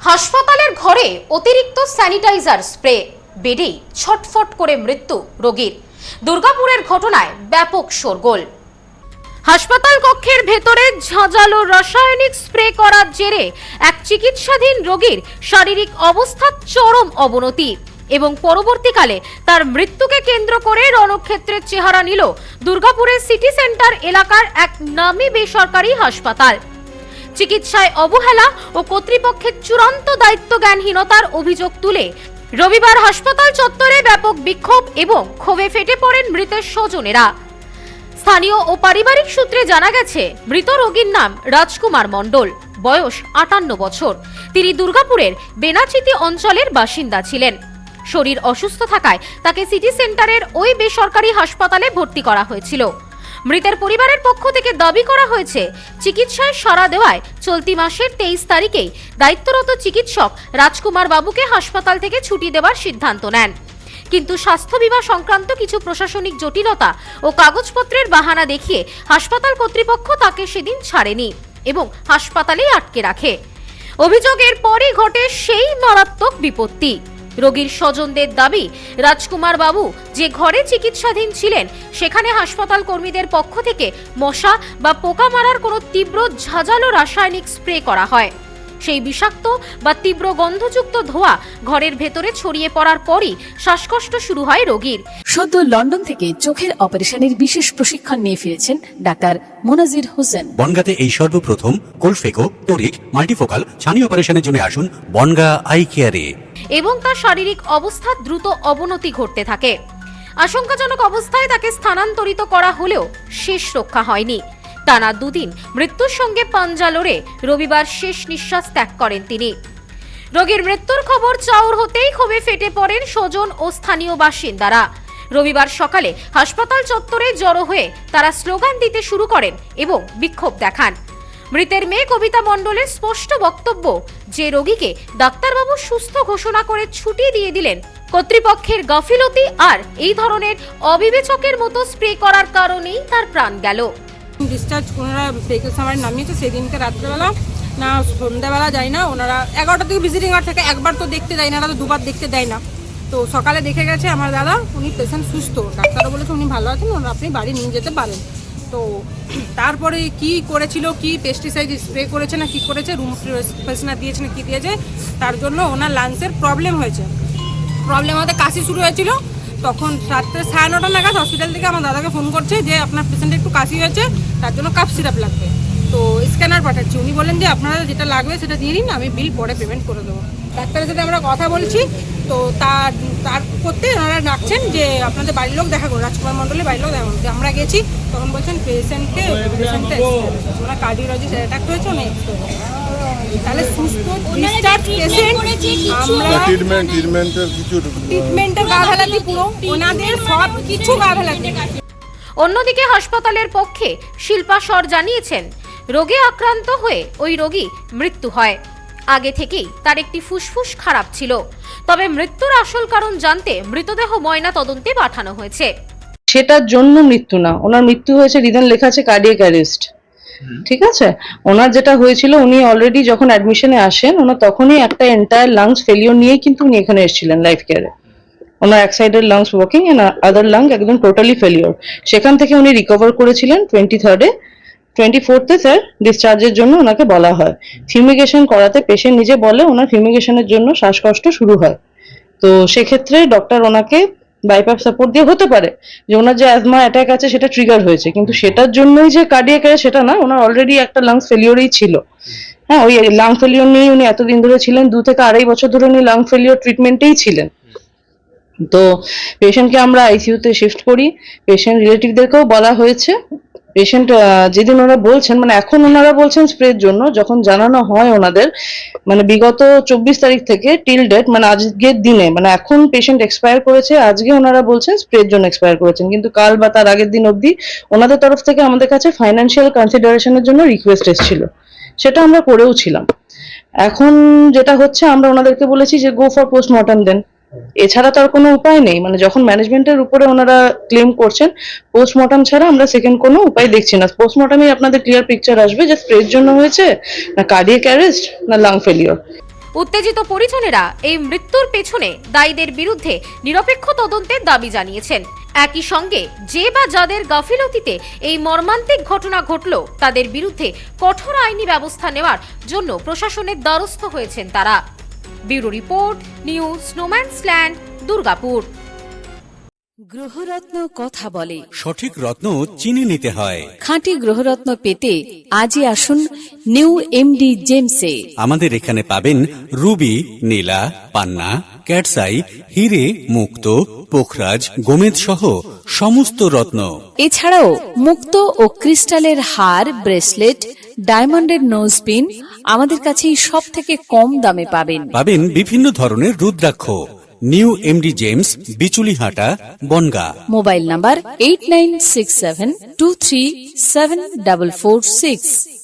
হাসপাতালের ঘরে অতিরিক্ত স্যানিটাইজার স্প্রে, বেডেই ছটফট করে মৃত্যু রোগীর। দুর্গাপুরের ঘটনায় ব্যাপক শোরগোল। হাসপাতাল কক্ষের ভেতরে ঝাঁঝালো রাসায়নিক স্প্রে করার জেরে এক চিকিৎসাধীন রোগীর শারীরিক অবস্থার চরম অবনতি এবং পরবর্তীকালে তার মৃত্যুকে কেন্দ্র করে রণক্ষেত্রের চেহারা নিল দুর্গাপুরের সিটি সেন্টার এলাকার এক নামী বেসরকারি হাসপাতাল। চিকিৎসায় অবহেলা ও কর্তৃপক্ষের চূড়ান্ত দায়িত্বজ্ঞানহীনতার অভিযোগ তুলে রবিবার হাসপাতাল চত্বরে ব্যাপক বিক্ষোভ এবং ক্ষোভে ফেটে পড়েন মৃতের স্বজনেরা। স্থানীয় ও পারিবারিক সূত্রে জানা গেছে, মৃত রোগীর নাম রাজকুমার মণ্ডল, বয়স 58 বছর। তিনি দুর্গাপুরের বেনাচিতি অঞ্চলের বাসিন্দা ছিলেন। শরীর অসুস্থ থাকায় তাকে সিটি সেন্টারের ওই বেসরকারি হাসপাতালে ভর্তি করা হয়েছিল। মৃতের পরিবারের পক্ষ থেকে দাবি করা হয়েছে, চিকিৎসায় সাড়া দেওয়ায় চলতি মাসের 23 তারিখেই দায়িত্বরত চিকিৎসক রাজকুমার বাবুকে হাসপাতাল থেকে ছুটি দেওয়ার সিদ্ধান্ত নেন। কিন্তু স্বাস্থ্য বিমা সংক্রান্ত কিছু প্রশাসনিক জটিলতা ও কাগজপত্রের বাহানা দেখিয়ে হাসপাতাল কর্তৃপক্ষ তাকে সেদিন ছাড়েনি এবং হাসপাতালেই আটকে রাখে। অভিযোগের পরই ঘটে সেই মারাত্মক বিপত্তি। রোগীর স্বজনদের দাবি, রাজকুমার বাবু যে ঘরে চিকিৎসাধীন ছিলেন সেখানে হাসপাতাল কর্মীদের পক্ষ থেকে মশা বা পোকা মারার কোনো তীব্র ঝাঁঝালো রাসায়নিক স্প্রে করা হয়। সেই বিষাক্ত বা তীব্র গন্ধযুক্ত ধোঁয়া ঘরের ভেতরে ছড়িয়ে পড়ার পরই শ্বাসকষ্ট শুরু হয় রোগীর। সদ্য লন্ডন থেকে চোখের অপারেশনের বিশেষ প্রশিক্ষণ নিয়ে ফিরেছেন ডাক্তার মোনাজির হোসেন। বনগাঁতে এই সর্বপ্রথম কোলফেকো, টোরিক, মাল্টিফোকাল ছানি অপারেশনের জন্য আসুন বনগাঁ আই কেয়ারে। এবং তার শারীরিক অবস্থা দ্রুত অবনতি ঘটতে থাকে। আশঙ্কাজনক অবস্থায় তাকে স্থানান্তরিত করা হলেও শেষ রক্ষা হয়নি। টানা 2 দিন মৃত্যুর সঙ্গে পাঞ্জা লড়ে রবিবার শেষ নিঃশ্বাস ত্যাগ করেন তিনি। রোগীর মৃত্যুর খবর চাউর হতেই ক্ষোভে ফেটে পড়েন স্বজন ও স্থানীয় বাসিন্দারা। রবিবার সকালে হাসপাতাল চত্বরে জড়ো হয়ে তারা স্লোগান দিতে শুরু করেন এবং বিক্ষোভ দেখান। মৃতের মেয়ে কবিতা মণ্ডলের স্পষ্ট বক্তব্য যে রোগীকে ডাক্তারবাবু সুস্থ ঘোষণা করে ছুটি দিয়ে দিলেন কর্তৃপক্ষের গাফিলতি আর এই ধরনের অবিবেচকের মতো স্প্রে করার কারণেই তার প্রাণ গেল। ডিসচার্জ ওনারা ভেহিকেল সামারে নামিয়েছে সেদিনকে রাত্রেবেলা, না সন্ধ্যাবেলা যায় না, ওনারা 11টা থেকে ভিজিটিং আওয়ার থাকে, একবার তো দেখতে দেয় না, তো 2বার দেখতে দেয় না। তো সকালে দেখে গেছে আমার দাদা, উনি পেশেন্ট সুস্থ, ডাক্তারও বলেছে উনি ভালো আছেন, ওনারা আপনি বাড়ি নিয়ে যেতে পারেন। তো তারপরে কি করেছিল, কি পেস্টিসাইড স্প্রে করেছে না কি করেছে, রুম ফ্রেশনার দিয়েছে না কি দিয়েছে, তার জন্য ওনার লাংসের প্রবলেম হয়েছে। প্রবলেম হতে কাশি শুরু হয়েছিল। তখন রাত্রে 9:30 নাগাদ হসপিটাল থেকে আমার দাদাকে ফোন করছে যে আপনার পেশেন্টের একটু কাশি হয়েছে, তার জন্য কাপ সিরাপ লাগবে। তো স্ক্যানার পাঠাচ্ছি, উনি বলেন যে আপনারা যেটা লাগবে সেটা দিয়ে দিন, আমি বিল পরে পেমেন্ট করে দেবো। ডাক্তারের সাথে আমরা কথা বলছি, তো তার করতে ওনারা ডাকছেন যে আপনাদের বাড়ির লোক দেখা করুন, রাজকুমার মণ্ডলের বাড়ির লোক দেখা করুন। আমরা গেছি, তখন বলছেন পেশেন্টকে ওনার কার্ডিওলজিস্ট অ্যাটাক হয়েছে, অনেক তাহলে সুস্থ ডিসচার্জ পেশেন্ট, আমরা ট্রিটমেন্টের গাফেলাতি পুরো ওনাদের সব কিছু গাফেলাতি। অন্যদিকে হাসপাতালের পক্ষে শিল্পা সর জানিয়েছেন, রোগে আক্রান্ত হয়ে ওই রোগী মৃত্যু হয়। আগে থেকেই তার একটি ফুসফুস খারাপ ছিল। তবে মৃত্যুর আসল কারণ জানতে মৃতদেহ ময়না তদন্তে পাঠানো হয়েছে। সেটার জন্য মৃত্যু না, ওনার মৃত্যু হয়েছে, রিজন লেখা আছে কার্ডিয়াক অ্যারেস্ট। ঠিক আছে, ওনার যেটা হয়েছিল, উনি অলরেডি যখন অ্যাডমিশনে আসেন, ওনার তখনই একটা এন্টায়ার লাংস ফেলিওর নিয়ে কিন্তু উনি এখানে এসেছিলেন লাইফ কেয়ারে। ওনার এক সাইডের lungs working and other lung একদম টোটালি ফেলিওর। সেখান থেকে উনি রিকভার করেছিলেন 23rd-এ। 24th-এ স্যার ডিসচার্জের জন্য ওনাকে বলা হয়। ফিউমিগেশন করাতে পেশেন্ট নিজে বলে ওনার ফিউমিগেশনের জন্য শ্বাসকষ্ট শুরু হয়। তো সেক্ষেত্রে ডক্টর ওনাকে বাইপাস সাপোর্ট দিয়ে, হতে পারে যে ওনার যে অ্যাজমা অ্যাটাক আছে সেটা ট্রিগার হয়েছে, কিন্তু সেটার জন্যই যে কার্ডিয়াক অ্যারেস্ট সেটা না, ওনার অলরেডি একটা লাংস ফেলিওরই ছিল। হ্যাঁ, ওই লাং ফেলিওর নিয়েই উনি এতদিন ধরে ছিলেন, 2 থেকে 2.5 বছর ধরে উনি লাং ফেলিওর ট্রিটমেন্টেই ছিলেন। তো পেশেন্টকে আমরা আইসিইউতে শিফট করি। পেশেন্ট রিলেটিভদেরকেও বলা হয়েছে। পেশেন্ট যেদিন ওনারা বলছেন, মানে এখন ওনারা বলছেন স্প্রের জন্য, যখন জানানো হয় ওনাদের, মানে বিগত 24 তারিখ থেকে টিল ডেট, মানে আজকের দিনে, মানে এখন পেশেন্ট এক্সপায়ার করেছে, আজকে ওনারা বলছেন স্প্রের জন্য এক্সপায়ার করেছেন, কিন্তু কাল বা তার আগের দিন অবধি ওনাদের তরফ থেকে আমাদের কাছে ফাইন্যান্সিয়াল কনসিডারেশনের জন্য রিকোয়েস্ট এসেছিল, সেটা আমরা করেও ছিলাম। এখন যেটা হচ্ছে, আমরা ওনাদেরকে বলেছি যে গো ফর পোস্টমর্টম দেন, এছাড়া তার কোনো উপায় নেই। মানে যখন ম্যানেজমেন্টের উপরে ওনারা ক্লেম করছেন, পোস্টমর্টম ছাড়া আমরা সেকেন্ড কোনো উপায় দেখছি না। পোস্টমর্টমে আপনাদের ক্লিয়ার পিকচার আসবে যে স্প্রের জন্য হয়েছে না কার্ডিয়াক অ্যারেস্ট না লাং ফেলিওর। উত্তেজিত পরিজনেরা এই মৃত্যুর পেছনে দায়ীদের বিরুদ্ধে নিরপেক্ষ তদন্তের দাবি জানিয়েছেন। একই সঙ্গে যে বা যাদের গাফিলতিতে এই মর্মান্তিক ঘটনা ঘটল তাদের বিরুদ্ধে কঠোর আইনি ব্যবস্থা নেওয়ার জন্য প্রশাসনের দ্বারস্থ হয়েছেন তারা। ব্যুরো রিপোর্ট, নিউজ স্নোম্যান্সল্যান্ড, দুর্গাপুর। গ্রহরত্ন কথা বলে। সঠিক রত্ন চিনি নিতে হয়। খাঁটি গ্রহরত্ন পেতে আজই আসুন নিউ এমডি জেমসে। আমাদের এখানে পাবেন রুবি, নীলা, পান্না, ক্যাটসাই, হিরে, মুক্ত, পোখরাজ, গোমেদ সহ সমস্ত রত্ন। এছাড়াও মুক্ত ও ক্রিস্টালের হার, ব্রেসলেট, ডায়মন্ডের নোজপিন আমাদের কাছেই সব থেকে কম দামে পাবেন। পাবেন বিভিন্ন ধরনের রুদ্রাক্ষ। New MD gems, Bichulihata, Bongaon. Mobile number 8967237446।